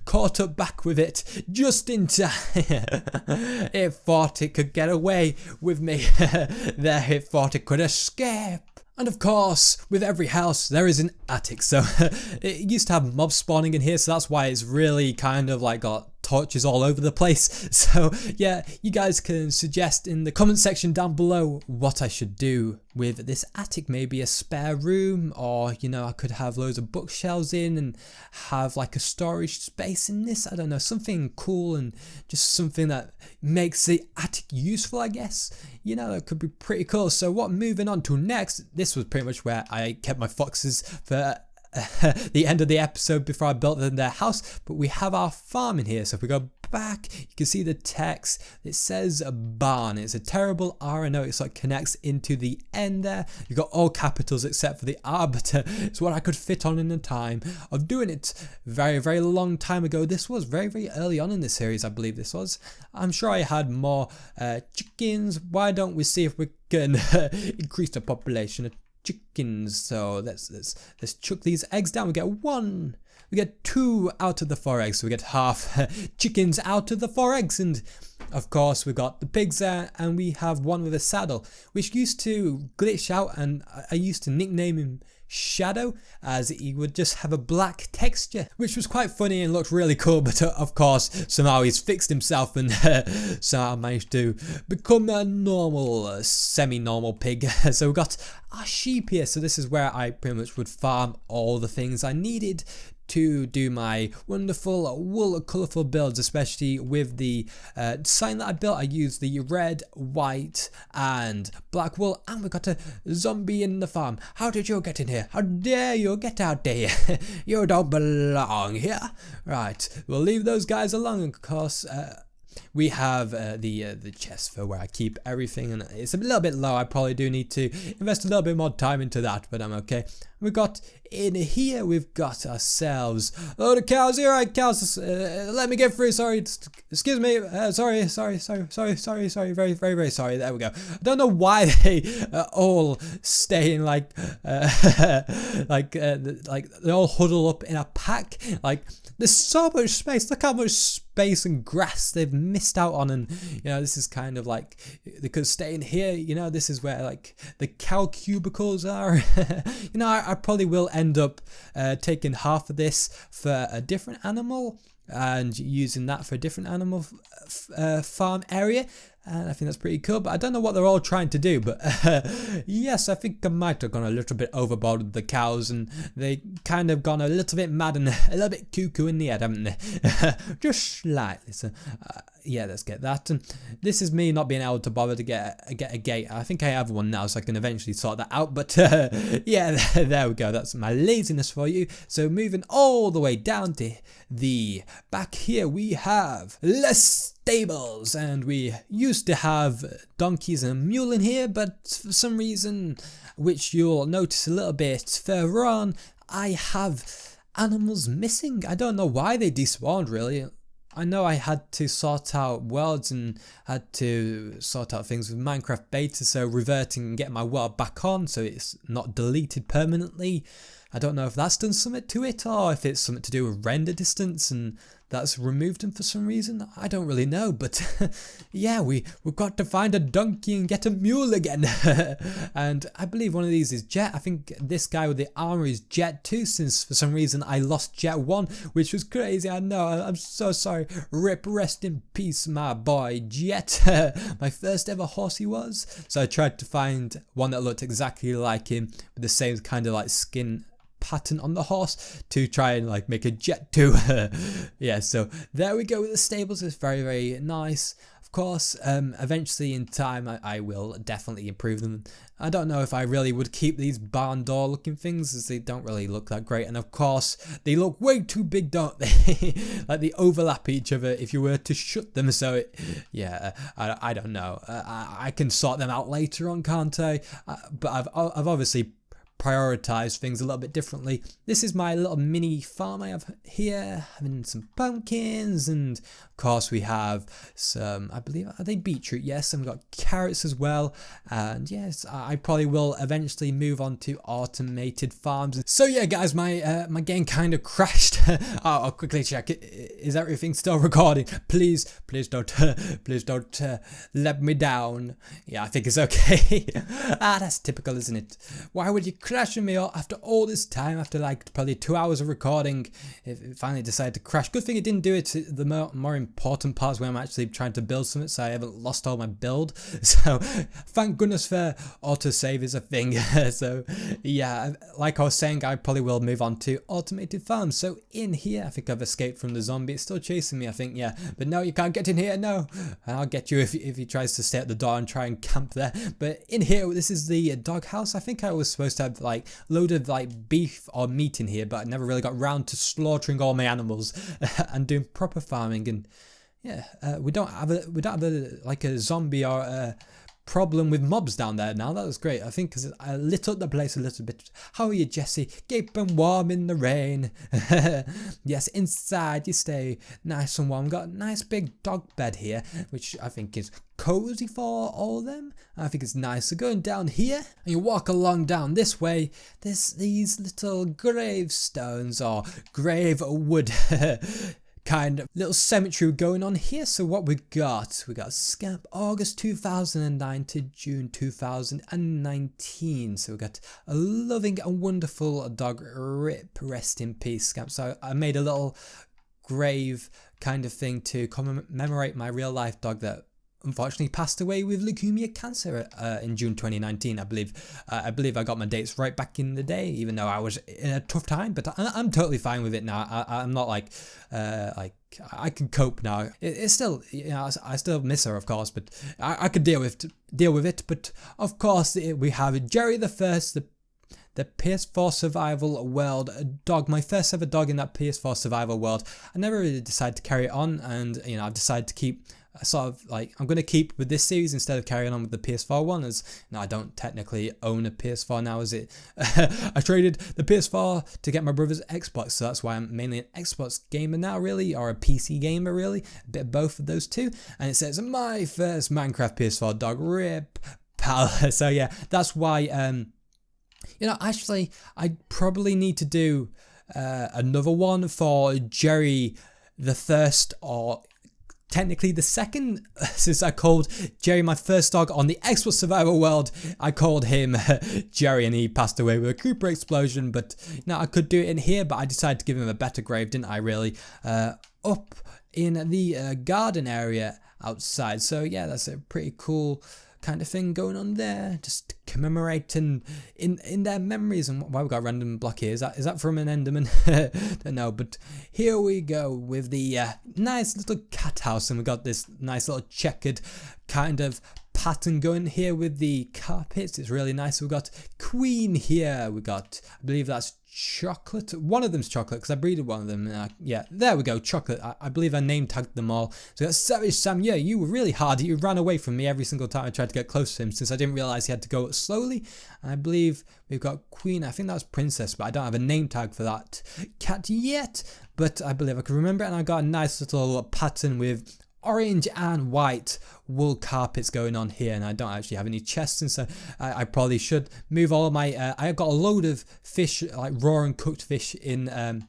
[SPEAKER 1] Caught up back with it just in time. It thought it could get away with me. There, it thought it could escape. And of course, with every house, there is an attic. So it used to have mobs spawning in here, so that's why it's really kind of like got torches all over the place. So yeah, you guys can suggest in the comment section down below what I should do with this attic. Maybe a spare room, or, you know, I could have loads of bookshelves in and have like a storage space in this. I don't know, something cool and just something that makes the attic useful, I guess. You know, that could be pretty cool. So what moving on to next, this was pretty much where I kept my foxes for the end of the episode before I built them their house. But we have our farm in here, so if we go back, you can see the text. It says a barn. It's a terrible R. I know it's like connects into the end there. You've got all capitals except for the R, but it's what I could fit on in the time of doing it very, very long time ago. This was very, very early on in the series, I believe this was. I'm sure I had more chickens. Why don't we see if we can increase the population of chickens? So let's chuck these eggs down. We get 1. We get 2 out of the 4 eggs, so we get half chickens out of the 4 eggs. And of course we got the pigs there, and we have one with a saddle, which used to glitch out, and I used to nickname him Shadow, as he would just have a black texture, which was quite funny and looked really cool. But of course somehow he's fixed himself and somehow managed to become a normal, semi-normal pig. So we've got our sheep here, so this is where I pretty much would farm all the things I needed to do my wonderful wool colourful builds, especially with the sign that I built. I used the red, white and black wool, and we got a zombie in the farm. How did you get in here? How dare you get out there? You don't belong here. Right, we'll leave those guys alone. Of course, we have the chest for where I keep everything, and it's a little bit low. I probably do need to invest a little bit more time into that, but I'm okay. We've got in here, we've got ourselves a load of cows. Here, right, cows, let me get through. Sorry, excuse me. Sorry, very, very, very sorry. There we go. I don't know why they all stay in like they all huddle up in a pack. Like, there's so much space. Look how much space and grass they've missed out on, and you know, this is kind of like they could stay in here. You know, this is where like the cow cubicles are. You know, I probably will end up taking half of this for a different animal and using that for a different animal farm area. And I think that's pretty cool, but I don't know what they're all trying to do. But yes, I think I might have gone a little bit overboard with the cows, and they kind of gone a little bit mad and a little bit cuckoo in the head, haven't they? Just slightly. So yeah, let's get that. And this is me not being able to bother to get a gate. I think I have one now, so I can eventually sort that out. But yeah, there we go. That's my laziness for you. So moving all the way down to the back here, we have less stables, and we used to have donkeys and a mule in here, but for some reason, which you'll notice a little bit further on, I have animals missing. I don't know why they despawned really. I know I had to sort out worlds and had to sort out things with Minecraft beta, so reverting and getting my world back on so it's not deleted permanently. I don't know if that's done something to it, or if it's something to do with render distance and that's removed them for some reason. I don't really know, but yeah, we've got to find a donkey and get a mule again. And I believe one of these is Jet. I think this guy with the armor is Jet too, since for some reason I lost Jet 1, which was crazy. I know, I'm so sorry. Rip, rest in peace, my boy Jet. My first ever horse he was. So I tried to find one that looked exactly like him with the same kind of like skin pattern on the horse to try and like make a Jet 2. Yeah, so there we go with the stables. It's very, very nice. Of course, eventually in time I will definitely improve them. I don't know if I really would keep these barn door looking things, as they don't really look that great, and of course they look way too big, don't they? Like they overlap each other if you were to shut them. So yeah, I don't know. I can sort them out later on, can't I? But I've obviously prioritize things a little bit differently. This is my little mini farm I have here, having some pumpkins, and of course we have some, I believe, are they beetroot? Yes, and we've got carrots as well. And yes, I probably will eventually move on to automated farms. So yeah, guys, my game kind of crashed. I'll quickly check it. Is everything still recording? Please don't let me down. Yeah, I think it's okay. That's typical, isn't it? Why would you crashing me after all this time, after like probably 2 hours of recording? It finally decided to crash. Good thing it didn't do it to the more important parts where I'm actually trying to build something, so I haven't lost all my build. So thank goodness for autosave is a thing. So yeah, like I was saying, I probably will move on to automated farms. So in here, I think I've escaped from the zombie. It's still chasing me, I think. Yeah, but no, you can't get in here. No, I'll get you if he tries to stay at the door and try and camp there. But in here, this is the doghouse. I think I was supposed to have like load of like beef or meat in here, but I never really got round to slaughtering all my animals and doing proper farming. And yeah, we don't have a like a zombie or a problem with mobs down there now. That was great, I think, because I lit up the place a little bit. How are you, Jesse? Keeping warm in the rain. Yes, inside you stay nice and warm. Got a nice big dog bed here, which I think is cozy for all of them. I think it's nice. So going down here, and you walk along down this way, there's these little gravestones or grave wood kind of little cemetery going on here. So what we got Scamp August 2009 to June 2019. So we got a loving and wonderful dog. Rip, rest in peace, Scamp. So I made a little grave kind of thing to commemorate my real life dog that unfortunately passed away with leukemia cancer in June 2019, I believe. I believe I got my dates right back in the day, even though I was in a tough time, but I'm totally fine with it now. I'm not like I can cope now. It's still, you know, I still miss her, of course, but I could deal with it. But of course, we have Jerry the First, the PS4 survival world dog, my first ever dog in that PS4 survival world. I never really decided to carry it on, and you know, I've decided to keep sort of like, I'm going to keep with this series instead of carrying on with the PS4 one, as now I don't technically own a PS4 now, is it? I traded the PS4 to get my brother's Xbox, so that's why I'm mainly an Xbox gamer now, really, or a PC gamer, really, a bit of both of those two. And it says my first Minecraft PS4 dog. Rip, pal. So yeah, that's why you know, actually I probably need to do another one for Jerry the First, or technically the second, since I called Jerry my first dog on the Xbox Survival World. I called him Jerry and he passed away with a creeper explosion. But now I could do it in here, but I decided to give him a better grave, didn't I, really? Up in the garden area, outside. So yeah, that's a pretty cool kind of thing going on there, just commemorating in their memories. And why we got a random block here? Is that from an Enderman? Don't know, but here we go with the nice little cat house, and we got this nice little checkered kind of pattern going here with the carpets. It's really nice. We've got Queen here. We got, I believe that's chocolate. One of them's chocolate because I breeded one of them. Yeah, there we go, chocolate. I believe I name tagged them all. So we got Savage Sam. Yeah, you were really hard. You ran away from me every single time I tried to get close to him, since I didn't realize he had to go slowly. I believe we've got Queen. I think that's Princess, but I don't have a name tag for that cat yet. But I believe I can remember it, and I got a nice little pattern with orange and white wool carpets going on here, and I don't actually have any chests, and so I probably should move all my I've got a load of fish, like raw and cooked fish in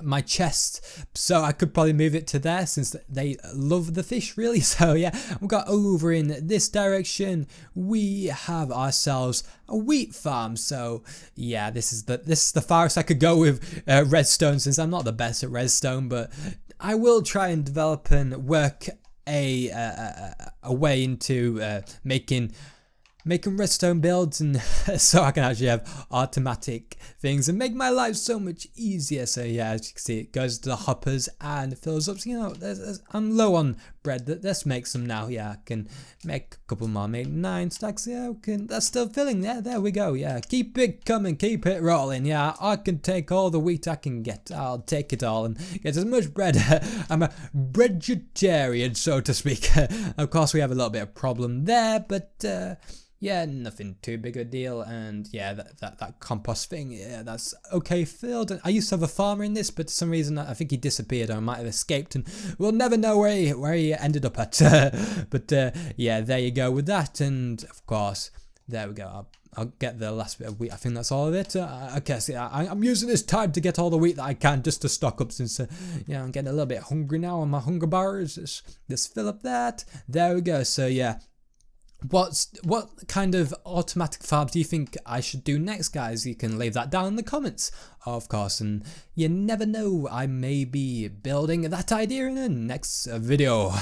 [SPEAKER 1] my chest, so I could probably move it to there since they love the fish really. So yeah, we've got over in this direction we have ourselves a wheat farm. So yeah, this is the farthest I could go with redstone, since I'm not the best at redstone, but I will try and develop and work a way into making redstone builds, and so I can actually have automatic things and make my life so much easier. So yeah, as you can see, it goes to the hoppers and fills up. So, you know, I'm low on bread. Let's make some now. Yeah, I can make a couple more. Make 9 stacks. Yeah, that's still filling. There we go. Yeah, keep it coming, keep it rolling. Yeah, I can take all the wheat I can get. I'll take it all and get as much bread. I'm a breadgetarian, so to speak. Of course, we have a little bit of problem there, but yeah, nothing too big a deal. And yeah, that compost thing, yeah, that's okay filled. I used to have a farmer in this, but for some reason I think he disappeared, or I might have escaped, and we'll never know where he ended up at. But yeah, there you go with that. And of course, there we go. I'll get the last bit of wheat. I think that's all of it. Okay, so I'm using this time to get all the wheat that I can, just to stock up, since yeah, I'm getting a little bit hungry now on my hunger bars. Let's fill up that. There we go. So yeah, what kind of automatic farms do you think I should do next, guys? You can leave that down in the comments, of course, and you never know, I may be building that idea in the next video.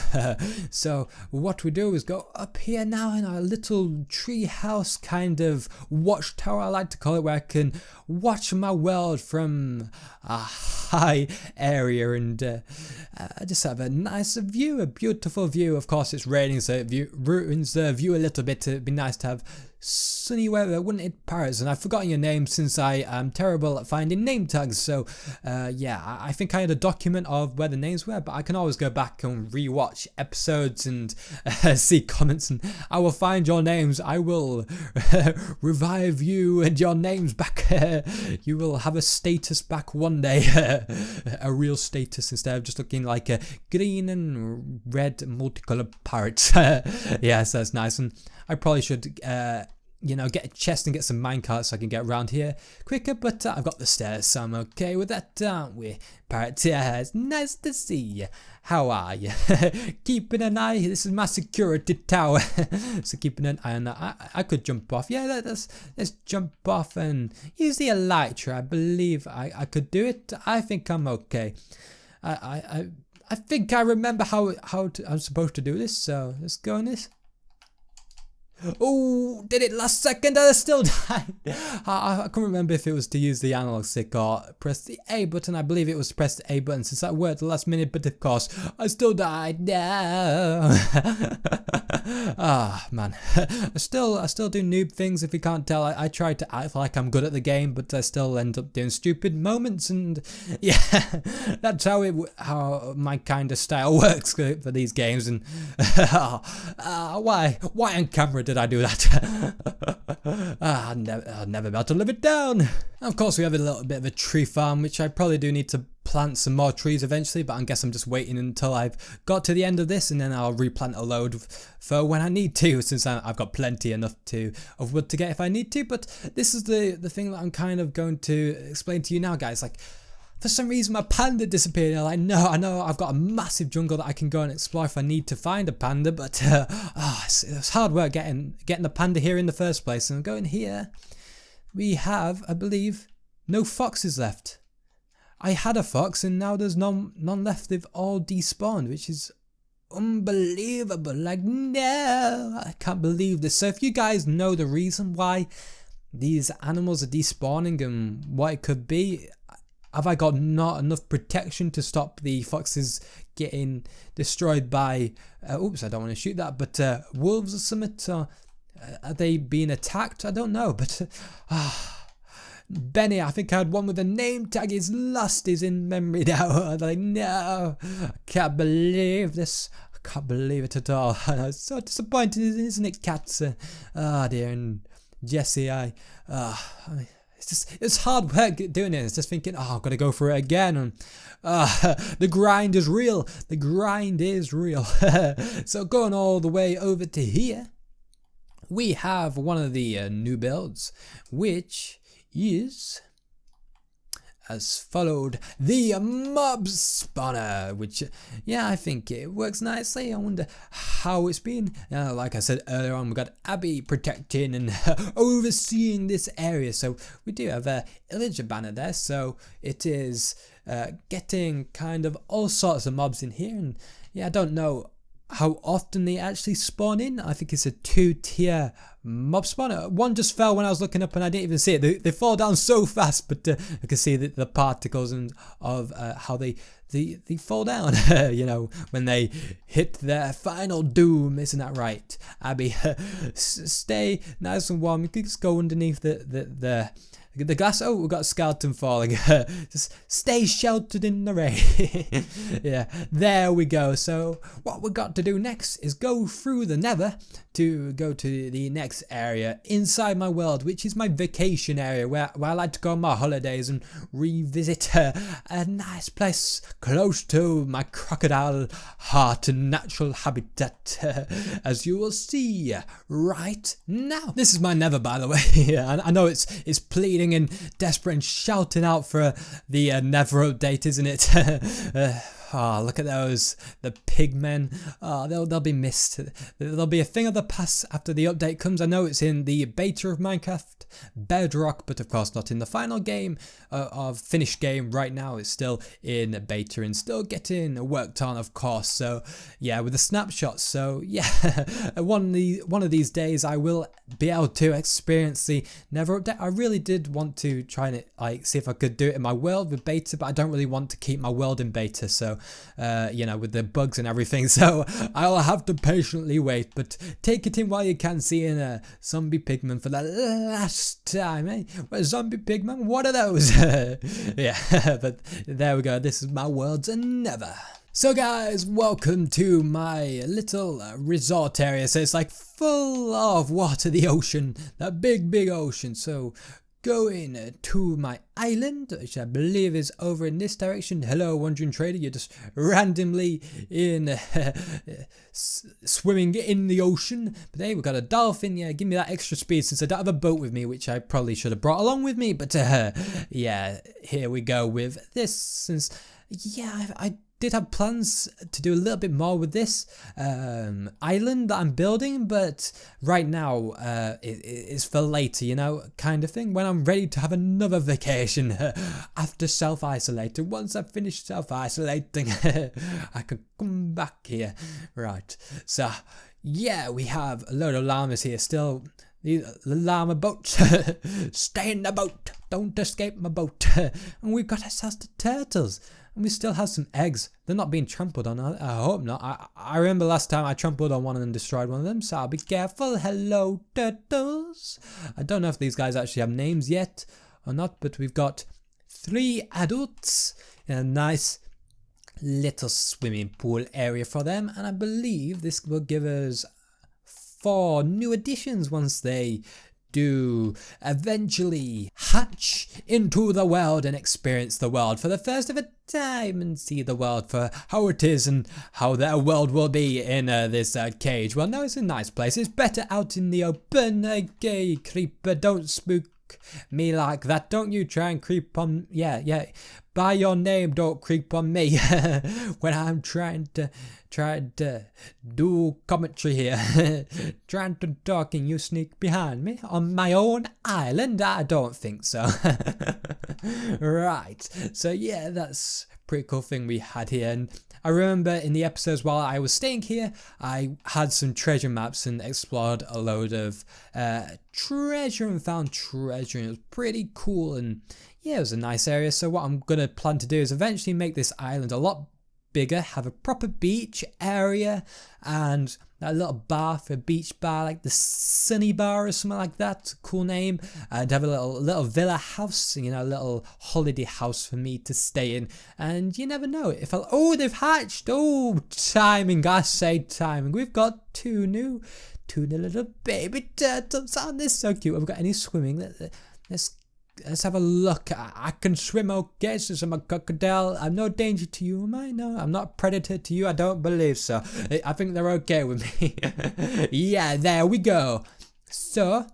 [SPEAKER 1] So what we do is go up here now in our little tree house kind of watchtower, I like to call it, where I can watch my world from a high area, and I just have a nice view, a beautiful view. Of course it's raining, so it ruins the view a little bit. It'd be nice to have sunny weather, wouldn't it, Paris? And I've forgotten your name, since I am terrible at finding name tags. So yeah, I think I had a document of where the names were, but I can always go back and rewatch episodes and see comments, and I will find your names. I will revive you and your names back. You will have a status back one day, a real status, instead of just looking like a green and red multicolored parrot. Yes, that's nice. And I probably should you know, get a chest and get some minecarts so I can get around here quicker, but I've got the stairs, so I'm okay with that, aren't we? Parrot, yeah, it's nice to see you. How are you? Keeping an eye. This is my security tower. So keeping an eye on that. I could jump off. Yeah, let's jump off and use the elytra. I believe I could do it. I think I'm okay. I think I remember how I'm supposed to do this, so let's go on this. Oh, did it last second and I still died. I can't remember if it was to use the analog stick or press the A button. I believe it was press the A button, since that worked the last minute, but of course I still died. No. Ah, man. I still do noob things, if you can't tell. I try to act like I'm good at the game, but I still end up doing stupid moments, and yeah, that's how my kind of style works for these games. And why on camera did I do that? I'll never be able to live it down. And of course we have a little bit of a tree farm, which I probably do need to plant some more trees eventually, but I guess I'm just waiting until I've got to the end of this, and then I'll replant a load for when I need to, since I've got plenty enough of wood to get if I need to. But this is the thing that I'm kind of going to explain to you now, guys. Like, for some reason my panda disappeared, and I know I've got a massive jungle that I can go and explore if I need to find a panda, but it's hard work getting the panda here in the first place. And going here, we have, I believe, no foxes left. I had a fox and now there's none left. They've all despawned, which is unbelievable. Like, no, I can't believe this. So if you guys know the reason why these animals are despawning and what it could be, have I got not enough protection to stop the foxes getting destroyed by, oops, I don't want to shoot that, but wolves or something? Are they being attacked? I don't know, but Benny, I think I had one with a name tag. He's lost his in memory now. I'm like, no, I can't believe this. I can't believe it at all. It's so disappointing, isn't it, cats? Oh dear, and Jesse, it's hard work doing it. It's just thinking, oh, I've got to go for it again. And the grind is real. The grind is real. So going all the way over to here, we have one of the new builds, which is as followed: the mob spawner, which, yeah, I think it works nicely. I wonder how it's been. Like I said earlier on, we've got Abby protecting and overseeing this area, so we do have a villager banner there, so it is getting kind of all sorts of mobs in here. And yeah, I don't know how often they actually spawn in. I think it's a 2-tier mob spawner. One just fell when I was looking up and I didn't even see it. They fall down so fast, but I can see the particles and of how they fall down, you know, when they hit their final doom. Isn't that right, Abby? Stay nice and warm. You can just go underneath the glass. Oh, we've got a skeleton falling. Just stay sheltered in the rain. Yeah, there we go. So what we've got to do next is go through the nether to go to the next area inside my world, which is my vacation area where I like to go on my holidays and revisit a nice place close to my crocodile heart and natural habitat, as you will see right now. This is my nether, by the way. Yeah, I know it's pleading and desperate and shouting out for the nether update, isn't it? Oh, look at those, the pigmen. Oh, they'll be missed. They'll be a thing of the past after the update comes. I know it's in the beta of Minecraft Bedrock, but of course not in the final game of finished game right now. It's still in beta and still getting worked on, of course. So yeah, with the snapshots. So yeah, one of these days I will be able to experience the nether update. I really did want to try and like see if I could do it in my world with beta, but I don't really want to keep my world in beta. So you know, with the bugs and everything, so I'll have to patiently wait, but take it in while you can. Seeing a zombie pigman for the last time, eh? Well, zombie pigman, what are those? Yeah, but there we go. This is my world's nether. So guys, welcome to my little resort area. So it's like full of water, the ocean, that big ocean. So going to my island, which I believe is over in this direction. Hello, wandering trader. You're just randomly in swimming in the ocean. But hey, we've got a dolphin. Yeah, give me that extra speed since I don't have a boat with me, which I probably should have brought along with me. But yeah, here we go with this. Since yeah, I did have plans to do a little bit more with this island that I'm building, but right now it's for later, you know, kind of thing, when I'm ready to have another vacation after self-isolating. Once I've finished self-isolating, I can come back here. Right, so yeah, we have a load of llamas here still. The llama boats. Stay in the boat, don't escape my boat. And we've got ourselves the turtles. And we still have some eggs. They're not being trampled on. I hope not. I remember last time I trampled on one and destroyed one of them, so I'll be careful. Hello, turtles. I don't know if these guys actually have names yet or not, but we've got 3 adults in a nice little swimming pool area for them. And I believe this will give us 4 new additions once they do eventually hatch into the world and experience the world for the first of a time and see the world for how it is and how their world will be in this cage. Well, no, it's a nice place. It's better out in the open. Gay creeper, don't spook me like that. Don't you try and creep on. Yeah, by your name, don't creep on me when I'm trying to do commentary here. Trying to talk and you sneak behind me on my own island. I don't think so. Right, so yeah, that's a pretty cool thing we had here. And I remember in the episodes while I was staying here, I had some treasure maps and explored a load of treasure and found treasure, and it was pretty cool. And yeah, it was a nice area. So what I'm gonna plan to do is eventually make this island a lot bigger, have a proper beach area, and a little bar for a beach bar, like the Sunny Bar or something like that, cool name, and have a little villa house, you know, a little holiday house for me to stay in. And you never know if I'll, oh, they've hatched, oh, timing, I say timing. We've got two new little baby turtles, aren't they so cute? Have we got any swimming? Let's have a look. I can swim okay, since I'm a crocodile. I'm no danger to you, am I? No, I'm not a predator to you. I don't believe so. I think they're okay with me. Yeah, there we go. So,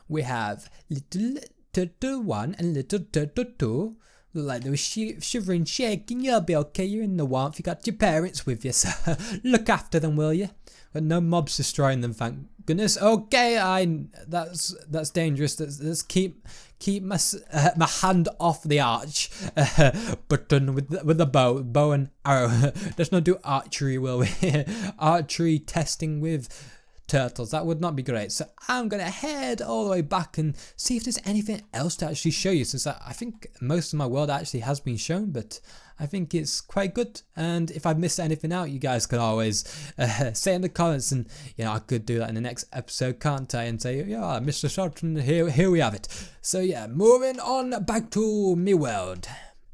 [SPEAKER 1] we have little turtle 1 and little turtle 2. Look like they were shivering, shaking. You'll be okay. You're in the warmth. You got your parents with you, so look after them, will you? But no mobs destroying them, thank goodness. Okay, that's dangerous. Let's keep my hand off the arch button with the bow and arrow. Let's not do archery, will we? Archery testing with turtles, that would not be great. So I'm gonna head all the way back and see if there's anything else to actually show you, since I think most of my world actually has been shown, but I think it's quite good. And if I've missed anything out, you guys can always say in the comments, and you know, I could do that in the next episode, can't I, and say, yeah, Mr. Shelton, here we have it. So yeah, moving on back to me world.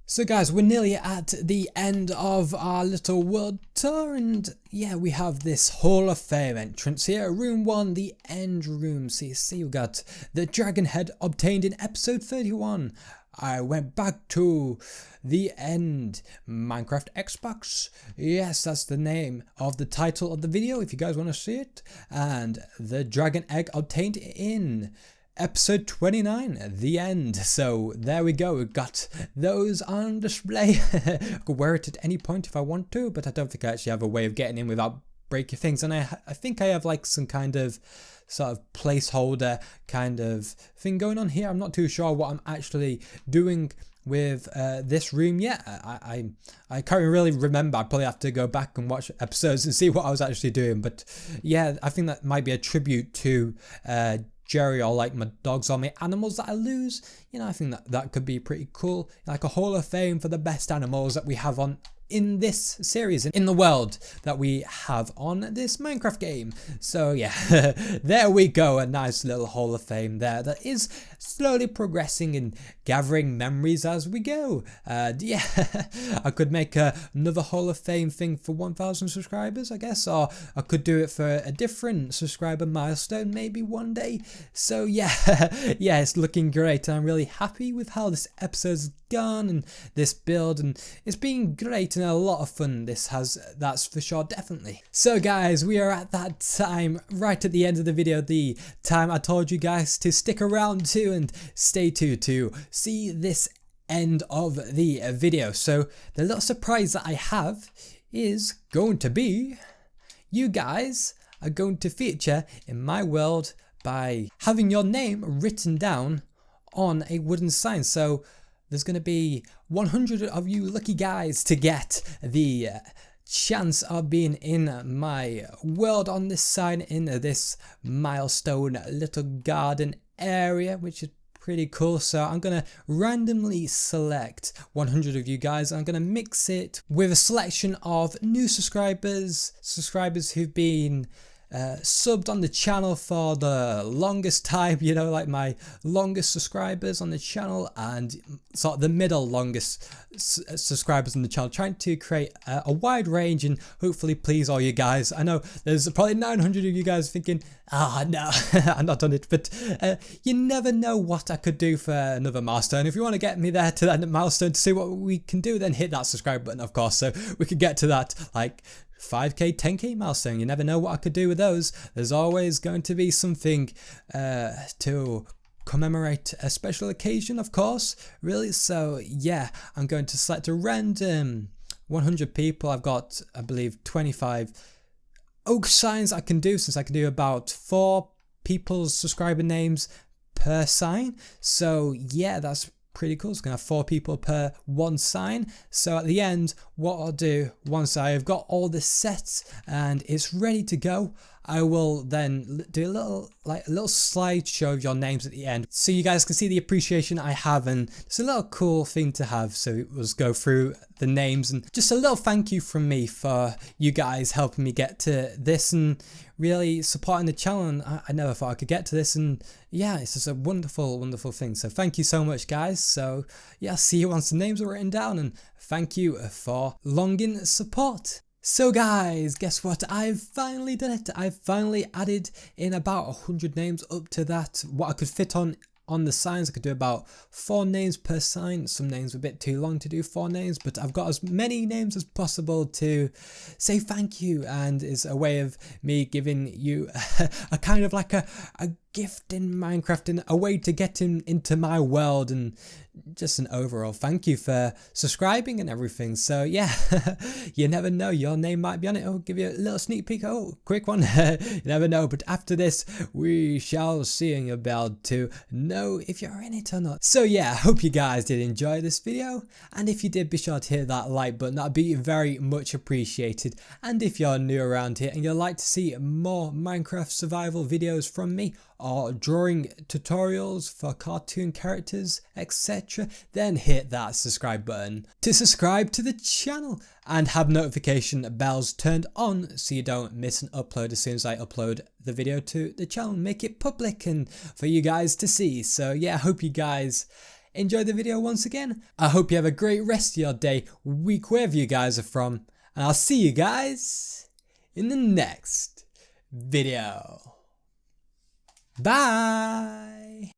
[SPEAKER 1] So guys, we're nearly at the end of our little world tour, and yeah, we have this Hall of Fame entrance here. Room 1, the end room. So you see we got the dragon head obtained in episode 31. I went back to the end. Minecraft Xbox. Yes, that's the name of the title of the video if you guys want to see it. And the dragon egg obtained in episode 29, the end. So there we go, we've got those on display. I could wear it at any point if I want to, but I don't think I actually have a way of getting in without breaking things. And I think I have like some kind of sort of placeholder kind of thing going on here. I'm not too sure what I'm actually doing with this room yet. I can't really remember. I probably have to go back and watch episodes and see what I was actually doing. But yeah, I think that might be a tribute to Jerry, or like my dogs or my animals that I lose. You know, I think that could be pretty cool, like a Hall of Fame for the best animals that we have on in this series, in the world that we have on this Minecraft game. So yeah, there we go, a nice little Hall of Fame there that is slowly progressing and gathering memories as we go. Yeah, I could make another Hall of Fame thing for 1,000 subscribers, I guess, or I could do it for a different subscriber milestone maybe one day. So yeah, yeah, it's looking great, and I'm really happy with how this episode's gone and this build, and it's been great and a lot of fun. This has, that's for sure, definitely. So guys, we are at that time right at the end of the video, the time I told you guys to stick around to and stay tuned to see this end of the video. So the little surprise that I have is going to be, you guys are going to feature in my world by having your name written down on a wooden sign. So there's going to be 100 of you lucky guys to get the chance of being in my world on this sign, in this milestone little garden area, which is pretty cool. So I'm going to randomly select 100 of you guys. I'm going to mix it with a selection of new subscribers who've been subbed on the channel for the longest time, you know, like my longest subscribers on the channel and sort of the middle longest subscribers on the channel, trying to create a wide range and hopefully please all you guys. I know there's probably 900 of you guys thinking, ah, no, I'm not on it, but you never know what I could do for another milestone. If you want to get me there to that milestone to see what we can do, then hit that subscribe button, of course, so we could get to that like 5k, 10k milestone. You never know what I could do with those. There's always going to be something to commemorate a special occasion, of course, really. So yeah, I'm going to select a random 100 people. I've got, I believe, 25 oak signs I can do, since I can do about 4 people's subscriber names per sign. So yeah, that's pretty cool. It's going to have 4 people per one sign. So at the end, what I'll do, once I've got all this set and it's ready to go, I will then do a little slideshow of your names at the end, so you guys can see the appreciation I have, and it's a little cool thing to have. So it was go through the names and just a little thank you from me for you guys helping me get to this and really supporting the channel. And I never thought I could get to this, and yeah, it's just a wonderful thing. So thank you so much, guys. So yeah, I'll see you once the names are written down, and thank you for longing support. So guys, guess what? I've finally done it. I've finally added in about 100 names up to that, what I could fit on the signs. I could do about 4 names per sign. Some names were a bit too long to do 4 names, but I've got as many names as possible to say thank you, and it's a way of me giving you a kind of like a gift in Minecraft, and a way to get into my world, and just an overall thank you for subscribing and everything. So yeah, you never know, your name might be on it. I'll give you a little sneak peek. Oh, quick one. You never know, but after this we shall see, and you'll be able to know if you're in it or not. So yeah, I hope you guys did enjoy this video, and if you did, be sure to hit that like button. That'd be very much appreciated. And if you're new around here and you'd like to see more Minecraft survival videos from me, or drawing tutorials for cartoon characters, etc., then hit that subscribe button to subscribe to the channel and have notification bells turned on so you don't miss an upload as soon as I upload the video to the channel. Make it public and for you guys to see. So yeah, I hope you guys enjoyed the video once again. I hope you have a great rest of your day, week, wherever you guys are from, and I'll see you guys in the next video. Bye!